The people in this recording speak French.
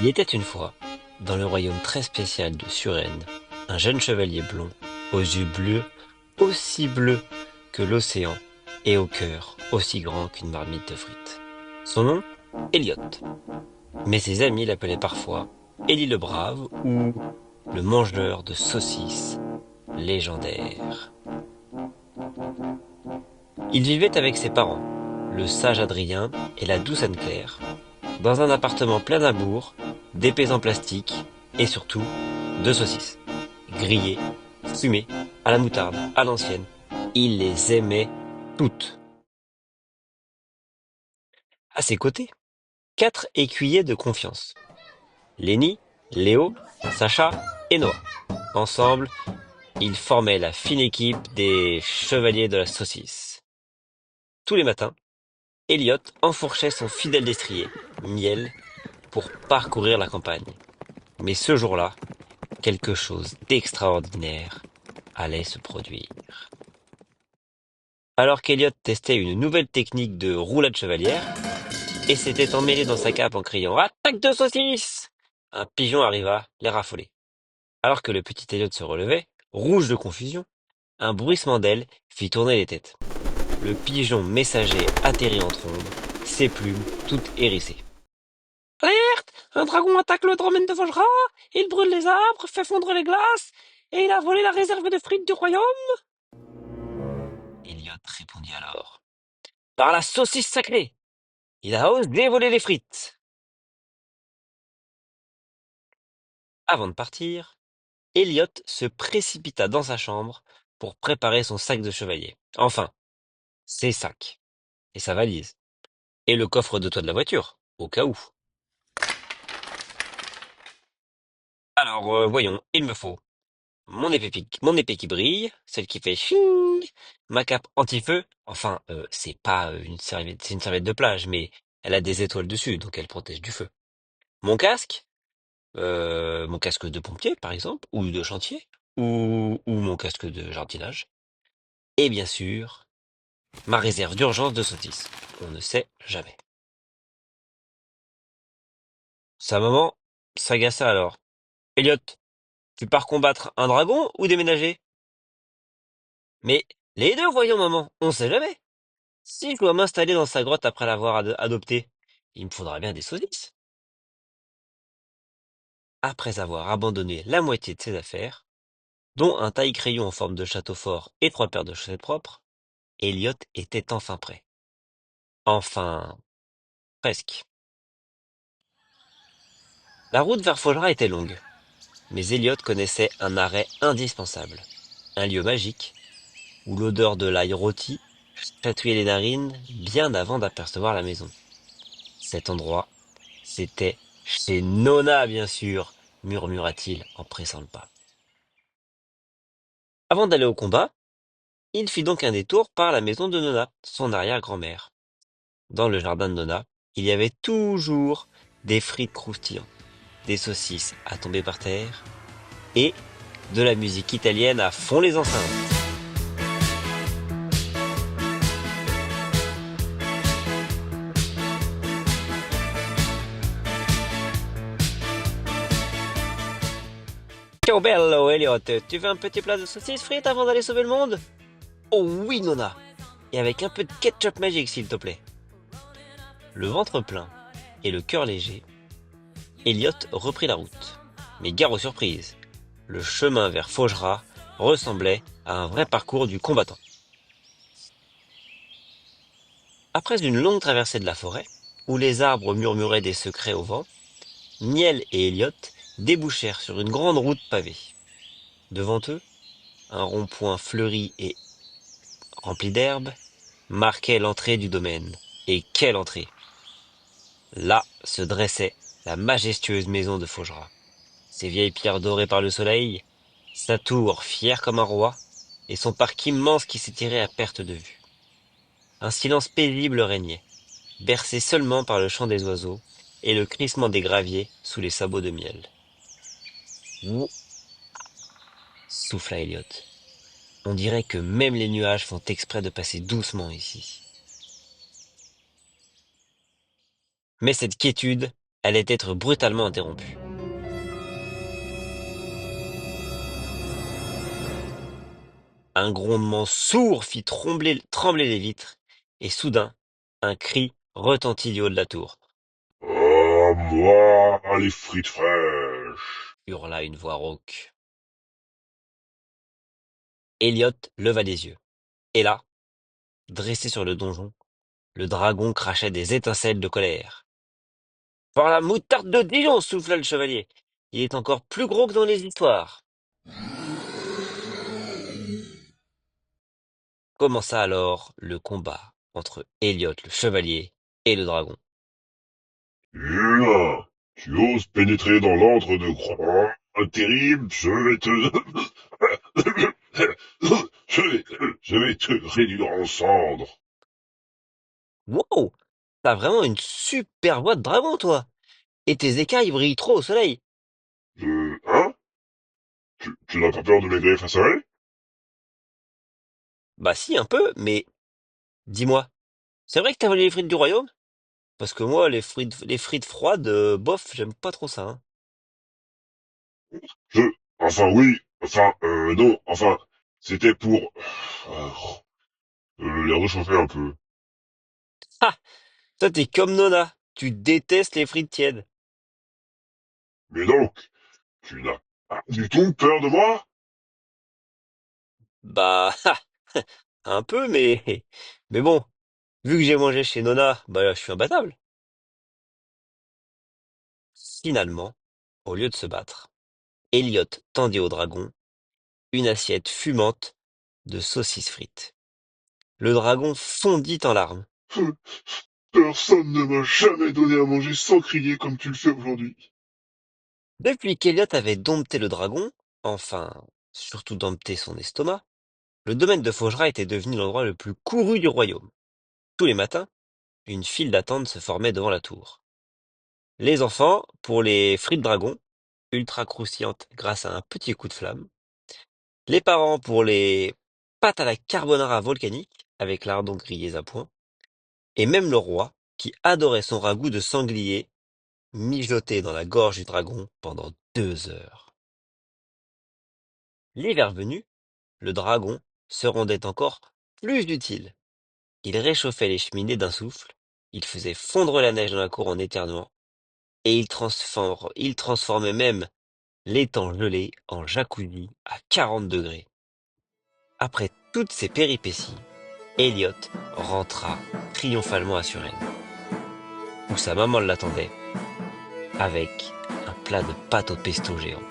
Il était une fois, dans le royaume très spécial de Suresnes, un jeune chevalier blond, aux yeux bleus que l'océan, et au cœur aussi grand qu'une marmite de frites. Son nom, Elliot, mais ses amis l'appelaient parfois Élie le Brave ou le mangeur de saucisses légendaire. Il vivait avec ses parents, le sage Adrien et la douce Anne-Claire, dans un appartement plein d'amour, d'épées en plastique et surtout de saucisses. Grillées, fumées, à la moutarde, à l'ancienne. Il les aimait toutes. À ses côtés, quatre écuyers de confiance. Lenny, Léo, Sacha et Noah. Ensemble, ils formaient la fine équipe des chevaliers de la saucisse. Tous les matins, Elliot enfourchait son fidèle destrier, Miel, pour parcourir la campagne. Mais ce jour-là, quelque chose d'extraordinaire allait se produire. Alors qu'Elliot testait une nouvelle technique de roulade chevalière et s'était emmêlé dans sa cape en criant «Attaque de saucisse!», un pigeon arriva les raffoler. Alors que le petit Elliot se relevait, rouge de confusion, un bruissement d'ailes fit tourner les têtes. Le pigeon messager atterrit en trombe, ses plumes toutes hérissées. Alerte! Un dragon attaque le domaine de Vosgras, il brûle les arbres, fait fondre les glaces, et il a volé la réserve de frites du royaume. Elliot répondit alors. Par la saucisse sacrée! Il a osé voler les frites! Avant de partir, Elliot se précipita dans sa chambre pour préparer son sac de chevalier. Enfin, ses sacs, et sa valise, et le coffre de toit de la voiture, au cas où. Alors, voyons, il me faut mon épée qui brille, celle qui fait ching, ma cape anti-feu, enfin, c'est pas une serviette, c'est une serviette de plage, mais elle a des étoiles dessus, donc elle protège du feu. Mon casque, mon casque de pompier, par exemple, ou de chantier, ou mon casque de jardinage. Et bien sûr, ma réserve d'urgence de sautisses. On ne sait jamais. Sa maman s'agaça alors. Elliot, tu pars combattre un dragon ou déménager? Mais les deux, voyons, maman, on sait jamais. Si je dois m'installer dans sa grotte après l'avoir adopté, il me faudra bien des saucisses. Après avoir abandonné la moitié de ses affaires, dont un taille-crayon en forme de château fort et trois paires de chaussettes propres, Elliot était enfin prêt. Enfin, presque. La route vers Faugeras était longue, mais Elliot connaissait un arrêt indispensable. Un lieu magique, où l'odeur de l'ail rôti chatouillait les narines bien avant d'apercevoir la maison. Cet endroit, c'était chez Nona, bien sûr, murmura-t-il en pressant le pas. Avant d'aller au combat, il fit donc un détour par la maison de Nona, son arrière-grand-mère. Dans le jardin de Nona, il y avait toujours des frites croustillantes, des saucisses à tomber par terre et de la musique italienne à fond les enceintes. Ciao bello, Elliot, tu veux un petit plat de saucisses frites avant d'aller sauver le monde? Oh oui, Nona, et avec un peu de ketchup magique, s'il te plaît. Le ventre plein et le cœur léger, Elliot reprit la route. Mais gare aux surprises. Le chemin vers Faugeras ressemblait à un vrai parcours du combattant. Après une longue traversée de la forêt, où les arbres murmuraient des secrets au vent, Miel et Elliot débouchèrent sur une grande route pavée. Devant eux, un rond-point fleuri et rempli d'herbe marquait l'entrée du domaine. Et quelle entrée! Là se dressait la majestueuse maison de Faugeras. Ses vieilles pierres dorées par le soleil, sa tour fière comme un roi, et son parc immense qui s'étirait à perte de vue. Un silence paisible régnait, bercé seulement par le chant des oiseaux et le crissement des graviers sous les sabots de miel. Ouh, souffla Elliot. On dirait que même les nuages font exprès de passer doucement ici. Mais cette quiétude allait être brutalement interrompue. Un grondement sourd fit trembler les vitres, et soudain, un cri retentit du haut de la tour. À moi, les frites fraîches. Hurla une voix rauque. Elliot leva les yeux. Et là, dressé sur le donjon, le dragon crachait des étincelles de colère. Par la moutarde de Dijon, souffla le chevalier. Il est encore plus gros que dans les histoires. Commença alors le combat entre Elliot le chevalier et le dragon. Humain, tu oses pénétrer dans l'antre de Croix terrible, je vais te... je vais te réduire en cendres. Wow! T'as vraiment une super voix de dragon, toi! Et tes écailles brillent trop au soleil. Hein? Tu n'as pas peur de m'égayer face à elle? Bah si, un peu, mais dis-moi, c'est vrai que t'as volé les frites du royaume? Parce que moi, les frites froides, bof, j'aime pas trop ça, hein. Je... Enfin oui, enfin non, enfin c'était pour les réchauffer un peu. Ah! Toi, t'es comme Nona. Tu détestes les frites tièdes. Mais donc, tu n'as pas du tout peur de moi? Bah, un peu, mais bon, vu que j'ai mangé chez Nona, bah, je suis imbattable. Finalement, au lieu de se battre, Elliot tendit au dragon une assiette fumante de saucisses frites. Le dragon fondit en larmes. Personne ne m'a jamais donné à manger sans crier comme tu le fais aujourd'hui. Depuis qu'Elliot avait dompté le dragon, enfin, surtout dompté son estomac, le domaine de Faugeras était devenu l'endroit le plus couru du royaume. Tous les matins, une file d'attente se formait devant la tour. Les enfants, pour les frites dragon, ultra croustillantes grâce à un petit coup de flamme. Les parents pour les pâtes à la carbonara volcanique, avec lardons grillés à point. Et même le roi, qui adorait son ragoût de sanglier, mijoté dans la gorge du dragon pendant 2 heures. L'hiver venu, le dragon se rendait encore plus utile. Il réchauffait les cheminées d'un souffle, il faisait fondre la neige dans la cour en éternuant, et il transformait même l'étang gelé en jacuzzi à 40 degrés. Après toutes ces péripéties, Elliot rentra triomphalement à Suresnes, où sa maman l'attendait avec un plat de pâte au pesto géant.